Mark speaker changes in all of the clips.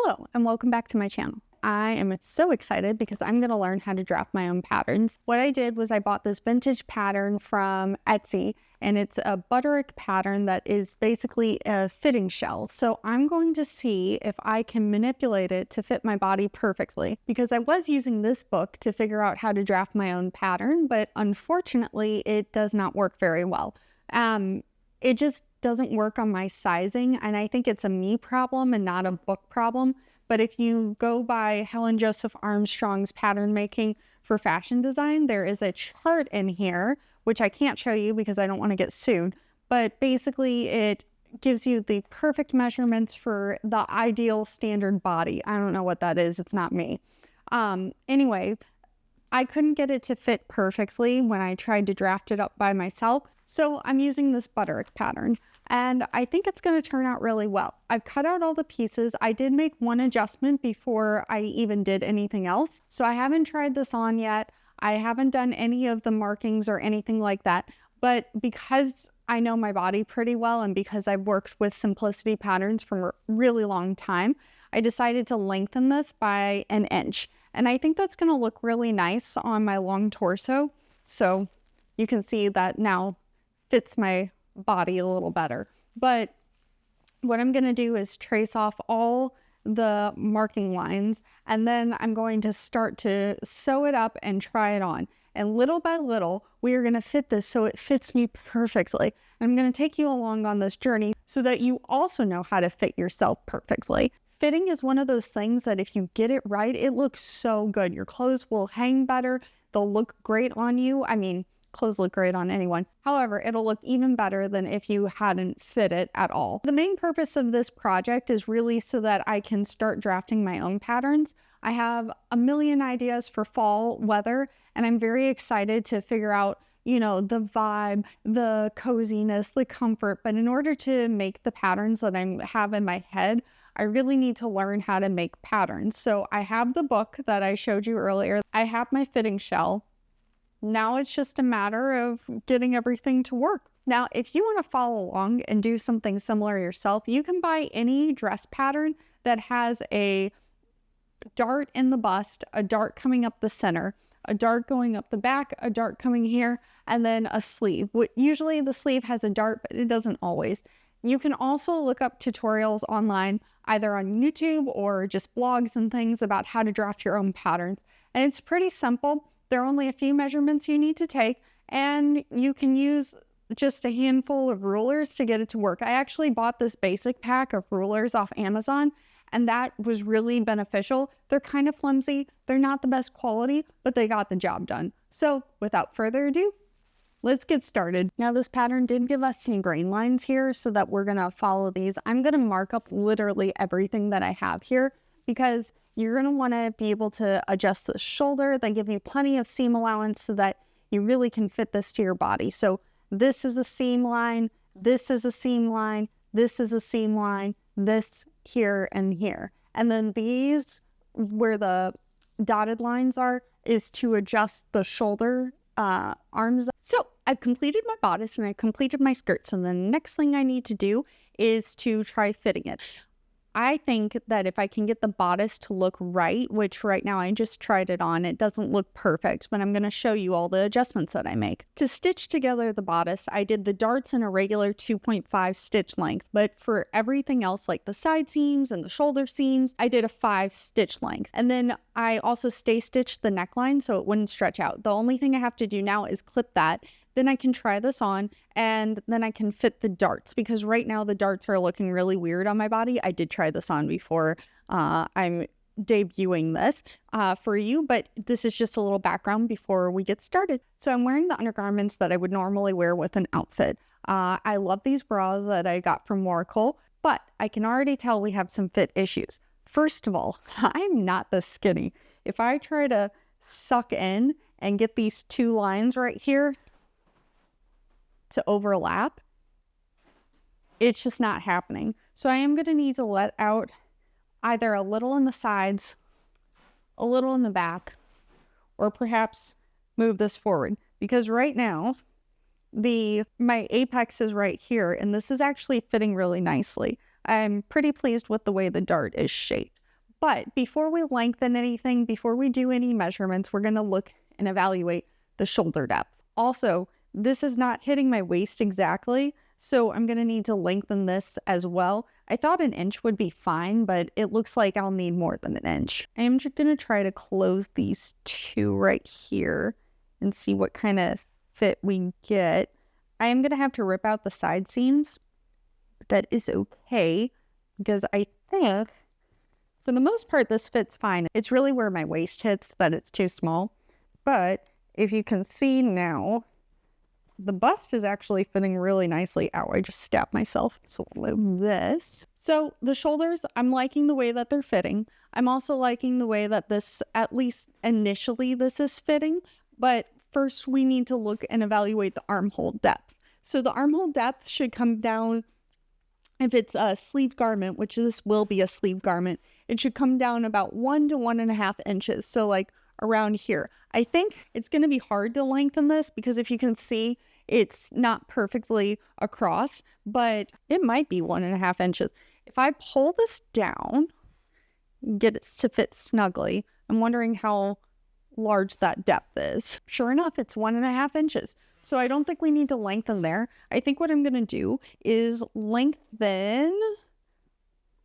Speaker 1: Hello and welcome back to my channel. I am so excited because I'm going to learn how to draft my own patterns. What I did was I bought this vintage pattern from Etsy, and it's a Bodice pattern that is basically a fitting shell. So I'm going to see if I can manipulate it to fit my body perfectly, because I was using this book to figure out how to draft my own pattern, but unfortunately it does not work very well. It just doesn't work on my sizing, and I think it's a me problem and not a book problem. But if you go by Helen Joseph Armstrong's pattern making for fashion design, there is a chart in here, which I can't show you because I don't want to get sued. But basically it gives you the perfect measurements for the ideal standard body. I don't know what that is. It's not me. Anyway, I couldn't get it to fit perfectly when I tried to draft it up by myself. So I'm using this Bodice pattern, and I think it's going to turn out really well. I've cut out all the pieces. I did make one adjustment before I even did anything else. So I haven't tried this on yet. I haven't done any of the markings or anything like that. But because I know my body pretty well, and because I've worked with simplicity patterns for a really long time, I decided to lengthen this by 1 inch. And I think that's going to look really nice on my long torso. So you can see that now fits my body a little better. But what I'm going to do is trace off all the marking lines, and then I'm going to start to sew it up and try it on. And little by little, we are going to fit this so it fits me perfectly. I'm going to take you along on this journey so that you also know how to fit yourself perfectly. Fitting is one of those things that if you get it right, it looks so good. Your clothes will hang better. They'll look great on you. I mean, clothes look great on anyone. However, it'll look even better than if you hadn't fit it at all. The main purpose of this project is really so that I can start drafting my own patterns. I have a million ideas for fall weather, and I'm very excited to figure out, you know, the vibe, the coziness, the comfort. But in order to make the patterns that I have in my head, I really need to learn how to make patterns. So I have the book that I showed you earlier. I have my fitting shell. Now it's just a matter of getting everything to work. Now, if you want to follow along and do something similar yourself, you can buy any dress pattern that has a dart in the bust, a dart coming up the center, a dart going up the back, a dart coming here, and then a sleeve. Usually the sleeve has a dart, but it doesn't always. You can also look up tutorials online, either on YouTube or just blogs and things about how to draft your own patterns. And it's pretty simple. There are only a few measurements you need to take, and you can use just a handful of rulers to get it to work. I actually bought this basic pack of rulers off Amazon, and that was really beneficial. They're kind of flimsy. They're not the best quality, but they got the job done. So without further ado, let's get started. Now, this pattern did give us some grain lines here, so that we're going to follow these. I'm going to mark up literally everything that I have here, because you're going to want to be able to adjust the shoulder. They give you plenty of seam allowance so that you really can fit this to your body. So this is a seam line, this is a seam line, this is a seam line, this here and here. And then these, where the dotted lines are, is to adjust the shoulder arms. So I've completed my bodice and I completed my skirt. So the next thing I need to do is to try fitting it. I think that if I can get the bodice to look right, which right now I just tried it on, it doesn't look perfect, but I'm going to show you all the adjustments that I make. To stitch together the bodice, I did the darts in a regular 2.5 stitch length, but for everything else like the side seams and the shoulder seams, I did a 5 stitch length. And then I also stay stitched the neckline so it wouldn't stretch out. The only thing I have to do now is clip that. Then I can try this on, and then I can fit the darts, because right now the darts are looking really weird on my body. I did try this on before. I'm debuting this for you, but this is just a little background before we get started. So I'm wearing the undergarments that I would normally wear with an outfit. I love these bras that I got from Wrinkles, but I can already tell we have some fit issues. First of all, I'm not this skinny. If I try to suck in and get these two lines right here to overlap, it's just not happening. So I am going to need to let out either a little in the sides, a little in the back, or perhaps move this forward, because right now my apex is right here, and this is actually fitting really nicely. I'm pretty pleased with the way the dart is shaped. But before we lengthen anything, before we do any measurements, we're going to look and evaluate the shoulder depth. Also, this is not hitting my waist exactly, so I'm going to need to lengthen this as well. I thought an inch would be fine, but it looks like I'll need more than an inch. I am just going to try to close these two right here and see what kind of fit we get. I am going to have to rip out the side seams. That is okay, because I think for the most part this fits fine. It's really where my waist hits that it's too small. But if you can see now, the bust is actually fitting really nicely. Ow, I just stabbed myself. So we'll move this. So the shoulders, I'm liking the way that they're fitting. I'm also liking the way that this, at least initially, this is fitting. But first we need to look and evaluate the armhole depth. So the armhole depth should come down, if it's a sleeve garment, which this will be a sleeve garment, it should come down about 1 to 1.5 inches. So like around here. I think it's going to be hard to lengthen this because if you can see, it's not perfectly across, but it might be 1.5 inches. If I pull this down, get it to fit snugly, I'm wondering how large that depth is. Sure enough, it's 1.5 inches. So I don't think we need to lengthen there. I think what I'm going to do is lengthen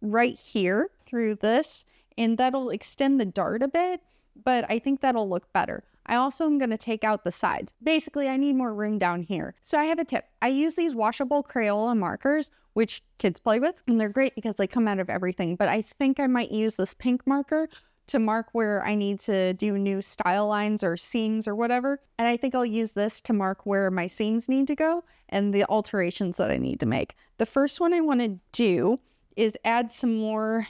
Speaker 1: right here through this, and that'll extend the dart a bit, but I think that'll look better. I also am going to take out the sides. Basically, I need more room down here. So I have a tip. I use these washable Crayola markers, which kids play with, and they're great because they come out of everything. But I think I might use this pink marker to mark where I need to do new style lines or seams or whatever. And I think I'll use this to mark where my seams need to go and the alterations that I need to make. The first one I want to do is add some more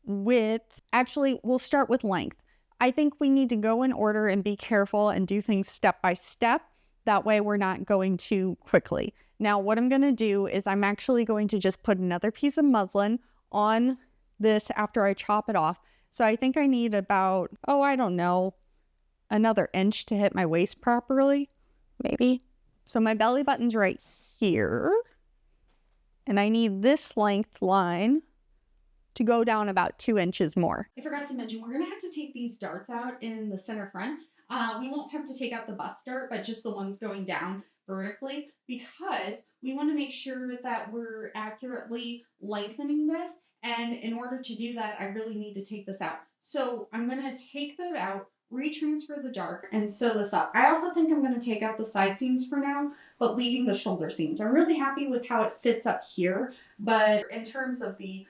Speaker 1: width. Actually, we'll start with length. I think we need to go in order and be careful and do things step by step. That way we're not going too quickly. Now, what I'm going to do is I'm actually going to just put another piece of muslin on this after I chop it off. So I think I need about, I don't know, another inch to hit my waist properly, maybe. So my belly button's right here. And I need this length line to go down about 2 inches more. I forgot to mention, we're going to have to take these darts out in the center front. We won't have to take out the bust dart, but just the ones going down vertically, because we want to make sure that we're accurately lengthening this. And in order to do that, I really need to take this out. So I'm going to take that out, retransfer the dart, and sew this up. I also think I'm going to take out the side seams for now, but leaving the shoulder seams. I'm really happy with how it fits up here, but in terms of the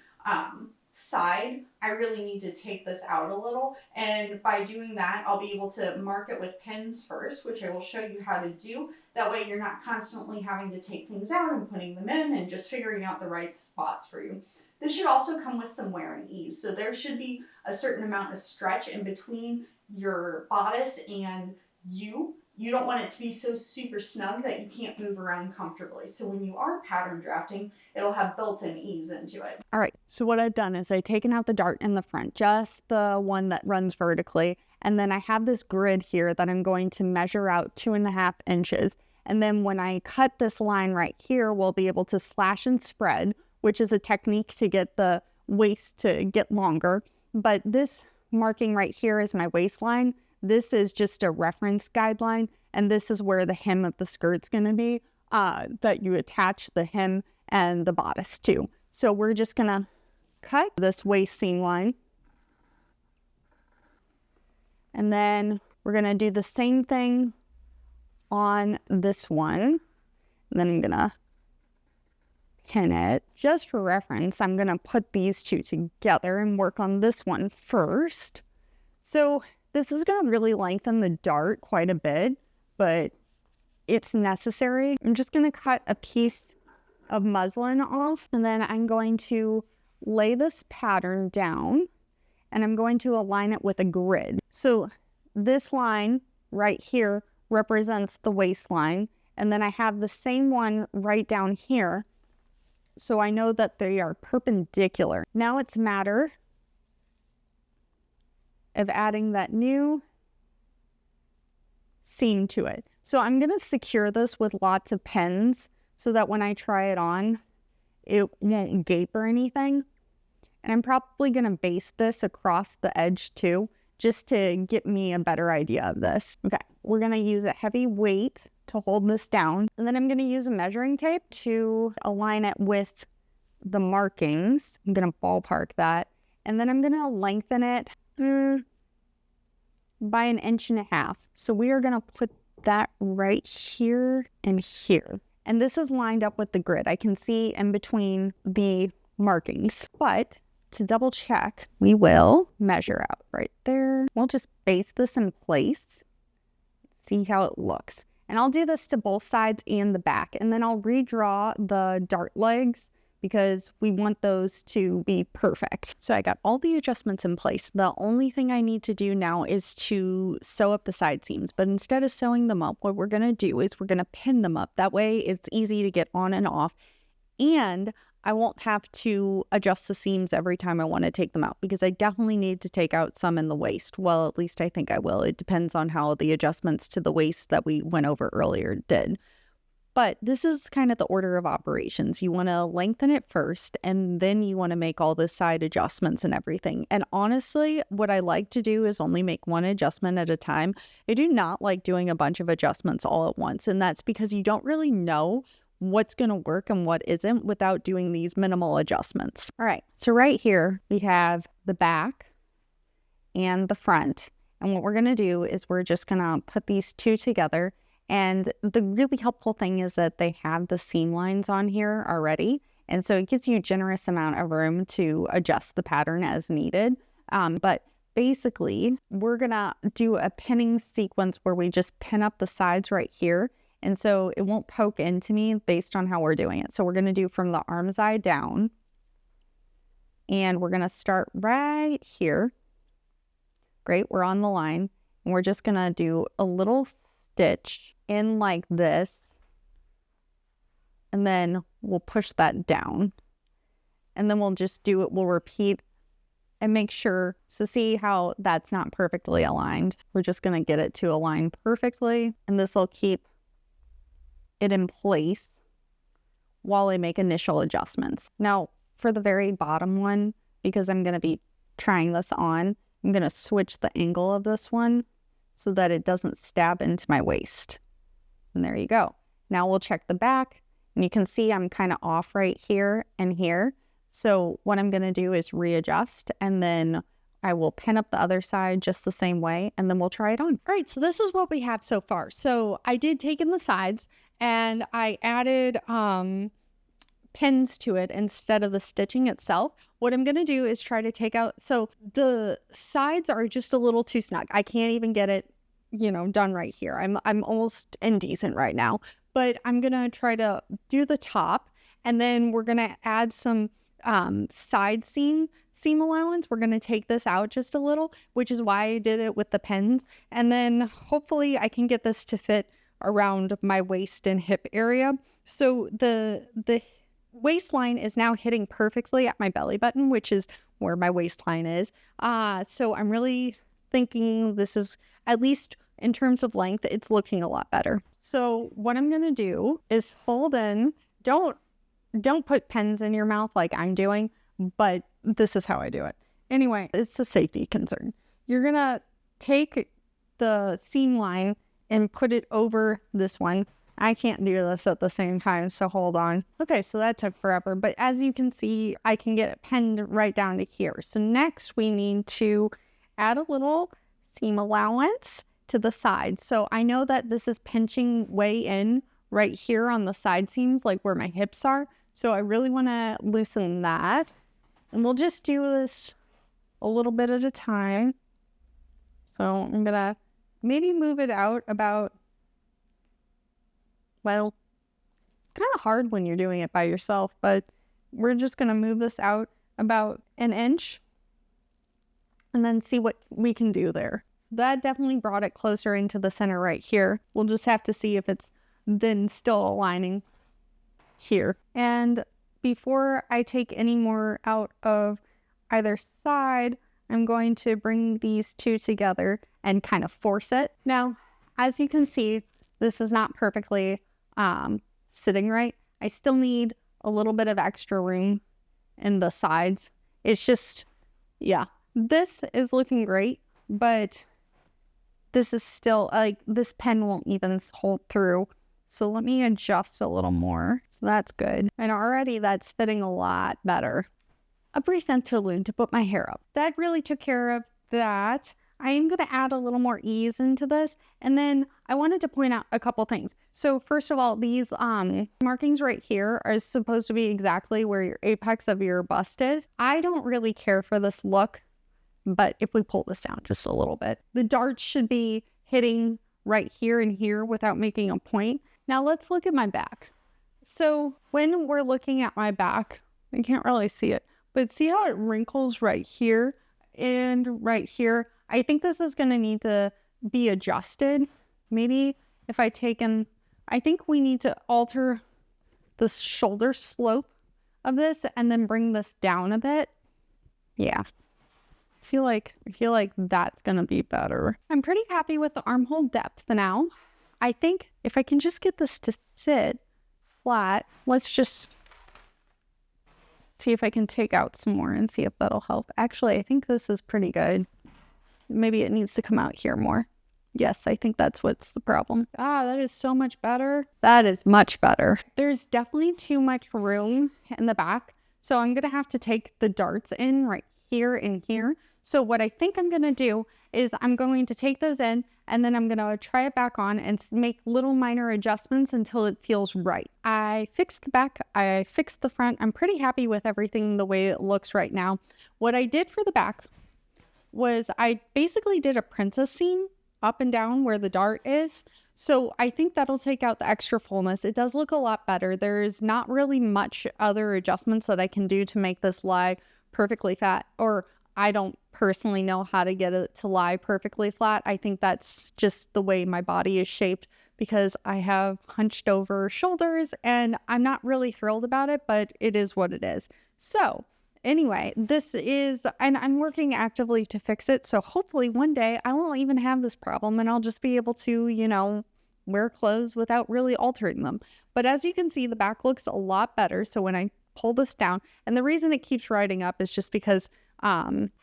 Speaker 1: side, I really need to take this out a little, and by doing that I'll be able to mark it with pins first, which I will show you how to do. That way you're not constantly having to take things out and putting them in and just figuring out the right spots for you. This should also come with some wearing ease, so there should be a certain amount of stretch in between your bodice and you. You don't want it to be so super snug that you can't move around comfortably. So when you are pattern drafting, it'll have built-in ease into it. All right, so what I've done is I've taken out the dart in the front, just the one that runs vertically. And then I have this grid here that I'm going to measure out 2.5 inches. And then when I cut this line right here, we'll be able to slash and spread, which is a technique to get the waist to get longer. But this marking right here is my waistline. This is just a reference guideline, and this is where the hem of the skirt's going to be, that you attach the hem and the bodice to. So we're just going to cut this waist seam line. And then we're going to do the same thing on this one. And then I'm going to pin it. Just for reference, I'm going to put these two together and work on this one first. So this is going to really lengthen the dart quite a bit, but it's necessary. I'm just going to cut a piece of muslin off, and then I'm going to lay this pattern down, and I'm going to align it with a grid. So this line right here represents the waistline, and then I have the same one right down here, so I know that they are perpendicular. Now it's a matter of adding that new seam to it. So I'm going to secure this with lots of pins so that when I try it on, it won't gape or anything. And I'm probably going to base this across the edge too, just to get me a better idea of this. Okay, we're going to use a heavy weight to hold this down. And then I'm going to use a measuring tape to align it with the markings. I'm going to ballpark that. And then I'm going to lengthen it by 1.5 inches. So we are going to put that right here and here. And this is lined up with the grid. I can see in between the markings. But to double check, we will measure out right there. We'll just base this in place. See how it looks. And I'll do this to both sides and the back. And then I'll redraw the dart legs because we want those to be perfect. So I got all the adjustments in place. The only thing I need to do now is to sew up the side seams. But instead of sewing them up, what we're going to do is we're going to pin them up. That way it's easy to get on and off. And I won't have to adjust the seams every time I want to take them out, because I definitely need to take out some in the waist. Well, at least I think I will. It depends on how the adjustments to the waist that we went over earlier did. But this is kind of the order of operations. You want to lengthen it first, and then you want to make all the side adjustments and everything. And honestly, what I like to do is only make one adjustment at a time. I do not like doing a bunch of adjustments all at once, and that's because you don't really know what's going to work and what isn't without doing these minimal adjustments. All right, so right here we have the back and the front. And what we're going to do is we're just going to put these two together. And the really helpful thing is that they have the seam lines on here already. And so it gives you a generous amount of room to adjust the pattern as needed. But basically, we're going to do a pinning sequence where we just pin up the sides right here. And so it won't poke into me based on how we're doing it. So we're going to do from the arm side down. And we're going to start right here. Great, we're on the line. And we're just going to do a little stitch in like this. And then we'll push that down. And then we'll just do it. We'll repeat and make sure. So see how that's not perfectly aligned. We're just going to get it to align perfectly. And this will keep it in place while I make initial adjustments. Now, for the very bottom one, because I'm going to be trying this on, I'm going to switch the angle of this one so that it doesn't stab into my waist. And there you go. Now we'll check the back, and you can see I'm kind of off right here and here. So what I'm going to do is readjust, and then I will pin up the other side just the same way, and then we'll try it on. All right, so this is what we have so far. So I did take in the sides, and I added pins to it instead of the stitching itself. What I'm going to do is try to take out, so the sides are just a little too snug. I can't even get it, done right here. I'm almost indecent right now, but I'm going to try to do the top, and then we're going to add some side seam allowance. We're going to take this out just a little, which is why I did it with the pins. And then hopefully I can get this to fit around my waist and hip area. So the waistline is now hitting perfectly at my belly button, which is where my waistline is. So I'm really thinking this is, at least in terms of length, it's looking a lot better. So what I'm going to do is hold in. Don't put pens in your mouth like I'm doing, but this is how I do it. Anyway, it's a safety concern. You're going to take the seam line and put it over this one. I can't do this at the same time, so hold on. Okay, so that took forever, but as you can see, I can get it pinned right down to here. So next we need to add a little seam allowance to the side. So I know that this is pinching way in right here on the side seams, like where my hips are. So I really want to loosen that. And we'll just do this a little bit at a time. So I'm going to maybe move it out about, well, kind of hard when you're doing it by yourself, but we're just going to move this out about 1 inch and then see what we can do there. That definitely brought it closer into the center right here. We'll just have to see if it's then still aligning here. And before I take any more out of either side, I'm going to bring these two together and kind of force it. Now, as you can see, this is not perfectly sitting right. I still need a little bit of extra room in the sides, It's just, yeah, this is looking great, but this is still like, this pen won't even hold through. So let me adjust a little more. So that's good. And already that's fitting a lot better. A brief interlude to put my hair up. That really took care of that. I am going to add a little more ease into this. And then I wanted to point out a couple things. So first of all, these markings right here are supposed to be exactly where your apex of your bust is. I don't really care for this look, but if we pull this down just a little bit, the darts should be hitting right here and here without making a point. Now let's look at my back. So when we're looking at my back, I can't really see it, but see how it wrinkles right here and right here? I think this is going to need to be adjusted. Maybe if I think we need to alter the shoulder slope of this and then bring this down a bit. Yeah. I feel like that's going to be better. I'm pretty happy with the armhole depth now. I think if I can just get this to sit flat, let's just see if I can take out some more and see if that'll help. Actually, I think this is pretty good. Maybe it needs to come out here more. Yes, I think that's what's the problem. That is so much better. That is much better. There's definitely too much room in the back. So I'm going to have to take the darts in right here and here. So what I think I'm going to do is I'm going to take those in and then I'm going to try it back on and make little minor adjustments until it feels right. I fixed the back. I fixed the front. I'm pretty happy with everything the way it looks right now. What I did for the back was I basically did a princess seam up and down where the dart is. So I think that'll take out the extra fullness. It does look a lot better. There's not really much other adjustments that I can do to make this lie perfectly flat, or I don't personally know how to get it to lie perfectly flat. I think that's just the way my body is shaped because I have hunched over shoulders and I'm not really thrilled about it, but it is what it is. So anyway, and I'm working actively to fix it. So hopefully one day I won't even have this problem and I'll just be able to, wear clothes without really altering them. But as you can see, the back looks a lot better. So when I pull this down, and the reason it keeps riding up is just because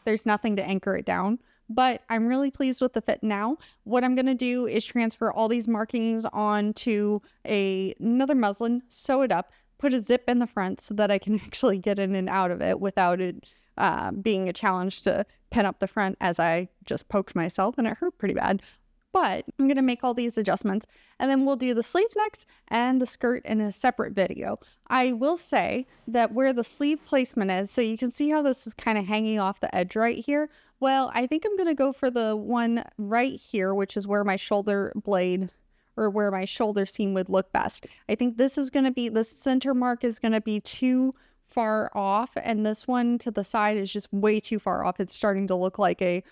Speaker 1: there's nothing to anchor it down. But I'm really pleased with the fit now. What I'm going to do is transfer all these markings onto another muslin, sew it up, put a zip in the front so that I can actually get in and out of it without it being a challenge to pin up the front, as I just poked myself and it hurt pretty bad. But I'm going to make all these adjustments and then we'll do the sleeves next and the skirt in a separate video. I will say that where the sleeve placement is, so you can see how this is kind of hanging off the edge right here. Well, I think I'm going to go for the one right here, which is where my shoulder blade or where my shoulder seam would look best. I think this center mark is going to be too far off, and this one to the side is just way too far off. It's starting to look like a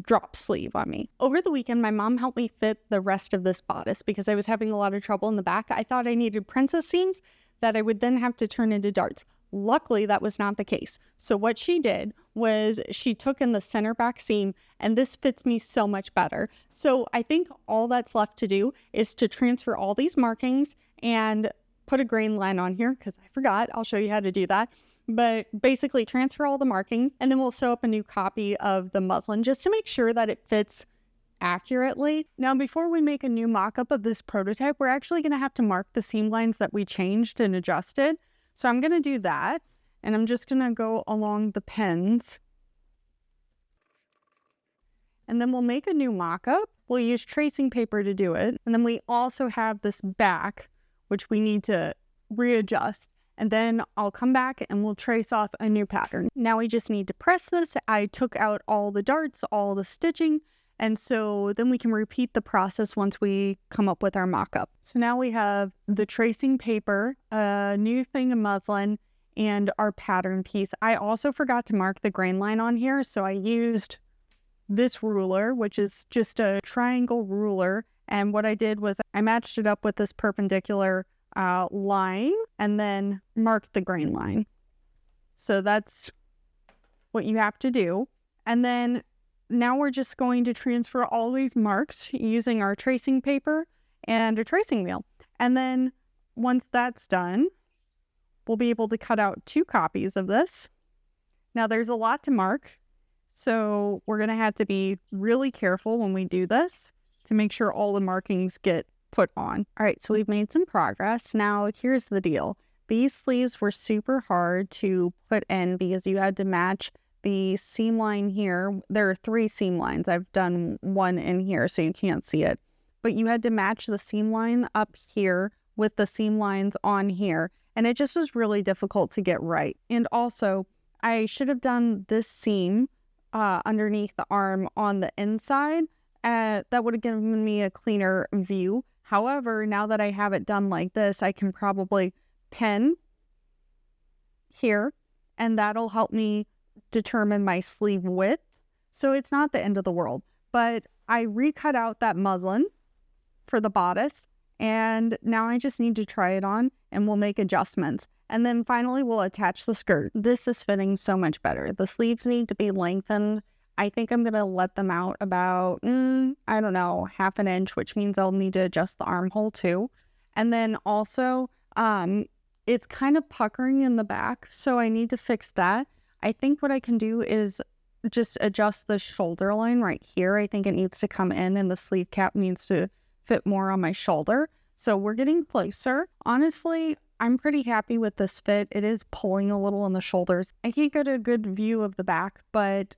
Speaker 1: drop sleeve on me. Over the weekend, my mom helped me fit the rest of this bodice because I was having a lot of trouble in the back. I thought I needed princess seams that I would then have to turn into darts. Luckily, that was not the case. So what she did was she took in the center back seam, and this fits me so much better. So I think all that's left to do is to transfer all these markings and put a grain line on here because I forgot. I'll show you how to do that. But basically transfer all the markings and then we'll sew up a new copy of the muslin just to make sure that it fits accurately. Now, before we make a new mock-up of this prototype, we're actually going to have to mark the seam lines that we changed and adjusted. So I'm going to do that, and I'm just going to go along the pins. And then we'll make a new mock-up. We'll use tracing paper to do it. And then we also have this back, which we need to readjust. And then I'll come back and we'll trace off a new pattern. Now we just need to press this. I took out all the darts, all the stitching, and so then we can repeat the process once we come up with our mock-up. So now we have the tracing paper, a new thing of muslin, and our pattern piece. I also forgot to mark the grain line on here, so I used this ruler, which is just a triangle ruler, and what I did was I matched it up with this perpendicular line and then mark the grain line. So that's what you have to do. And then now we're just going to transfer all these marks using our tracing paper and a tracing wheel. And then once that's done, we'll be able to cut out 2 copies of this. Now there's a lot to mark, so we're going to have to be really careful when we do this to make sure all the markings get put on. All right, so we've made some progress. Now here's the deal. These sleeves were super hard to put in because you had to match the seam line here. There are 3 seam lines. I've done one in here so you can't see it. But you had to match the seam line up here with the seam lines on here. And it just was really difficult to get right. And also, I should have done this seam underneath the arm on the inside. That would have given me a cleaner view. However, now that I have it done like this, I can probably pin here, and that'll help me determine my sleeve width. So it's not the end of the world. But I recut out that muslin for the bodice, and now I just need to try it on and we'll make adjustments. And then finally we'll attach the skirt. This is fitting so much better. The sleeves need to be lengthened. I think I'm going to let them out about, I don't know, half an inch, which means I'll need to adjust the armhole too. And then also, it's kind of puckering in the back, so I need to fix that. I think what I can do is just adjust the shoulder line right here. I think it needs to come in and the sleeve cap needs to fit more on my shoulder. So we're getting closer. Honestly, I'm pretty happy with this fit. It is pulling a little on the shoulders. I can't get a good view of the back, but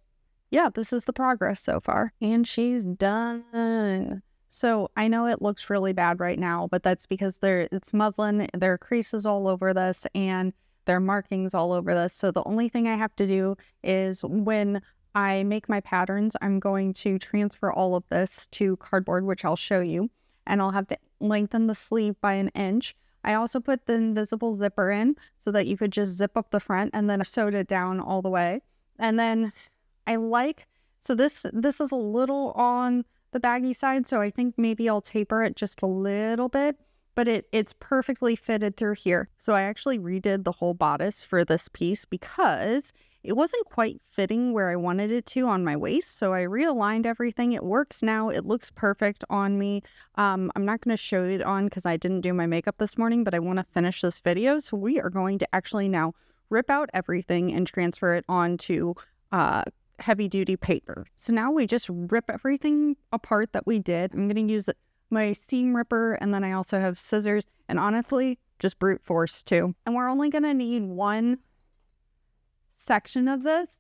Speaker 1: yeah, this is the progress so far. And she's done. So I know it looks really bad right now, but that's because it's muslin, there are creases all over this, and there are markings all over this. So the only thing I have to do is when I make my patterns, I'm going to transfer all of this to cardboard, which I'll show you, and I'll have to lengthen the sleeve by 1 inch. I also put the invisible zipper in so that you could just zip up the front and then sewed it down all the way. And then so this is a little on the baggy side, so I think maybe I'll taper it just a little bit, but it's perfectly fitted through here. So I actually redid the whole bodice for this piece because it wasn't quite fitting where I wanted it to on my waist. So I realigned everything. It works now. It looks perfect on me. I'm not going to show it on because I didn't do my makeup this morning, but I want to finish this video. So we are going to actually now rip out everything and transfer it onto heavy duty paper. So now we just rip everything apart that we did. I'm going to use my seam ripper, and then I also have scissors, and honestly, just brute force too. And we're only going to need one section of this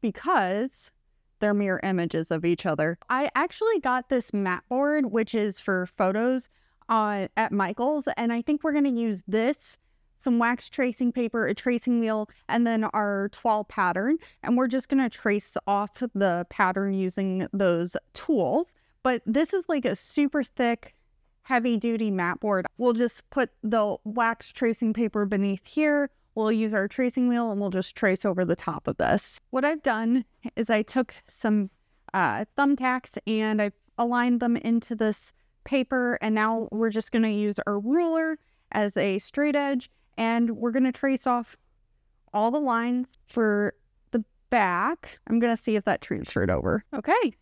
Speaker 1: because they're mirror images of each other. I actually got this mat board, which is for photos at Michael's, and I think we're going to use this, some wax tracing paper, a tracing wheel, and then our toile pattern. And we're just going to trace off the pattern using those tools. But this is like a super thick, heavy duty mat board. We'll just put the wax tracing paper beneath here. We'll use our tracing wheel and we'll just trace over the top of this. What I've done is I took some thumbtacks and I aligned them into this paper. And now we're just going to use our ruler as a straight edge. And we're going to trace off all the lines for the back. I'm going to see if that transferred over. Okay.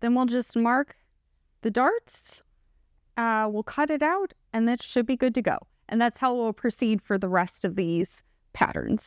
Speaker 1: Then we'll just mark the darts. We'll cut it out and that should be good to go. And that's how we'll proceed for the rest of these patterns.